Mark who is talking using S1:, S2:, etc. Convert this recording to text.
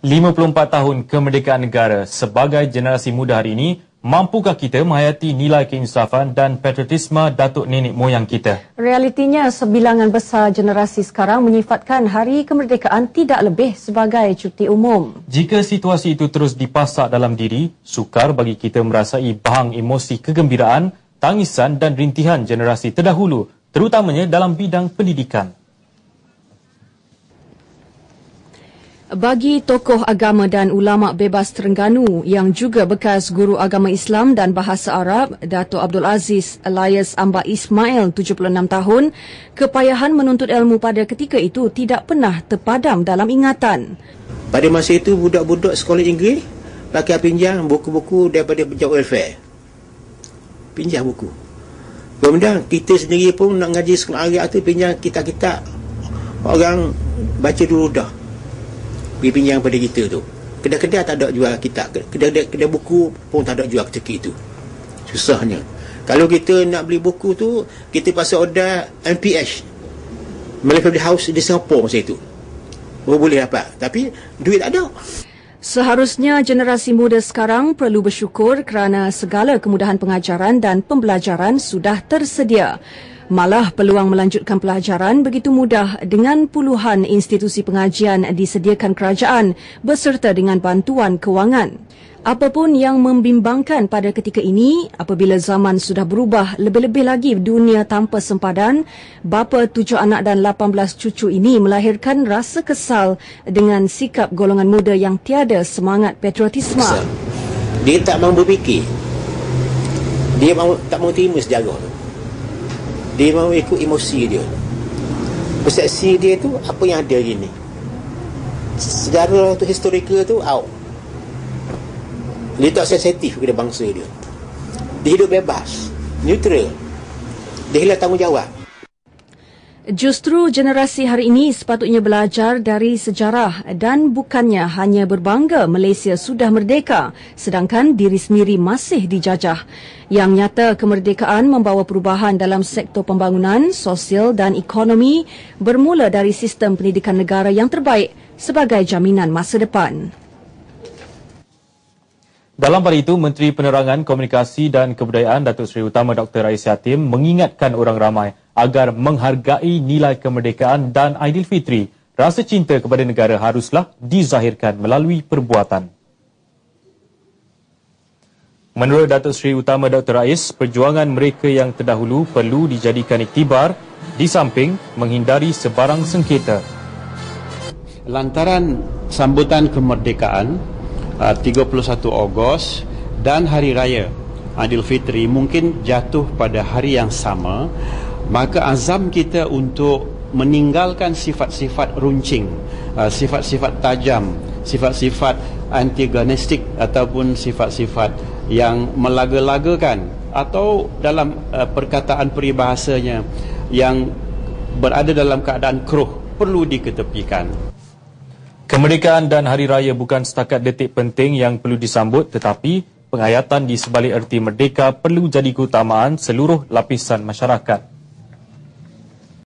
S1: 54 tahun kemerdekaan negara sebagai generasi muda hari ini, mampukah kita menghayati nilai keinsafan dan patriotisme datuk nenek moyang kita?
S2: Realitinya, sebilangan besar generasi sekarang menyifatkan Hari Kemerdekaan tidak lebih sebagai cuti umum.
S1: Jika situasi itu terus dipasak dalam diri, sukar bagi kita merasai bahang emosi kegembiraan, tangisan dan rintihan generasi terdahulu, terutamanya dalam bidang pendidikan.
S2: Bagi tokoh agama dan ulama bebas Terengganu yang juga bekas guru agama Islam dan bahasa Arab, Dato' Abdul Aziz Alias Amba Ismail, 76 tahun, kepayahan menuntut ilmu pada ketika itu tidak pernah terpadam dalam ingatan.
S3: Pada masa itu, budak-budak sekolah Inggeris pakai pinjam buku-buku daripada pejabat welfare. Pinjam buku. Kemudian kita sendiri pun nak ngaji sekolah Arab tu pinjam kitab-kitab orang baca dulu dah. Pinjam pada kita tu. Kedai-kedai tak ada jual kitab. Kedai buku pun tak ada jual ketika itu. Susahnya. Kalau kita nak beli buku tu, kita pasal order MPH. Malay Family House di Singapura masa itu. Baru boleh dapat. Tapi duit tak ada.
S2: Seharusnya generasi muda sekarang perlu bersyukur kerana segala kemudahan pengajaran dan pembelajaran sudah tersedia. Malah peluang melanjutkan pelajaran begitu mudah dengan puluhan institusi pengajian disediakan kerajaan berserta dengan bantuan kewangan. Apapun yang membimbangkan pada ketika ini, apabila zaman sudah berubah lebih-lebih lagi dunia tanpa sempadan, bapa 7 anak dan 18 cucu ini melahirkan rasa kesal dengan sikap golongan muda yang tiada semangat patriotisme.
S3: Dia tak mahu berfikir. Dia tak mahu terima sejarah tu. Dia mahu ikut emosi dia. Persepsi dia tu apa yang ada hari ni. Sejarah tu, historical tu out. Dia tak sensitif kepada bangsa dia. Dia hidup bebas, neutral. Dia hilang tanggungjawab.
S2: Justru generasi hari ini sepatutnya belajar dari sejarah dan bukannya hanya berbangga Malaysia sudah merdeka sedangkan diri sendiri masih dijajah. Yang nyata kemerdekaan membawa perubahan dalam sektor pembangunan, sosial dan ekonomi bermula dari sistem pendidikan negara yang terbaik sebagai jaminan masa depan.
S1: Dalam pada itu, Menteri Penerangan, Komunikasi dan Kebudayaan Datuk Seri Utama Dr. Rais Yatim mengingatkan orang ramai agar menghargai nilai kemerdekaan dan Aidilfitri. Rasa cinta kepada negara haruslah dizahirkan melalui perbuatan. Menurut Datuk Seri Utama Dr. Rais, perjuangan mereka yang terdahulu perlu dijadikan iktibar di samping menghindari sebarang sengketa.
S4: Lantaran sambutan kemerdekaan 31 Ogos dan Hari Raya Aidilfitri mungkin jatuh pada hari yang sama, maka azam kita untuk meninggalkan sifat-sifat runcing, sifat-sifat tajam, sifat-sifat antagonistik ataupun sifat-sifat yang melaga-lagakan atau dalam perkataan peribahasanya yang berada dalam keadaan keruh perlu diketepikan.
S1: Kemerdekaan dan Hari Raya bukan setakat detik penting yang perlu disambut, tetapi penghayatan di sebalik erti merdeka perlu jadi keutamaan seluruh lapisan masyarakat.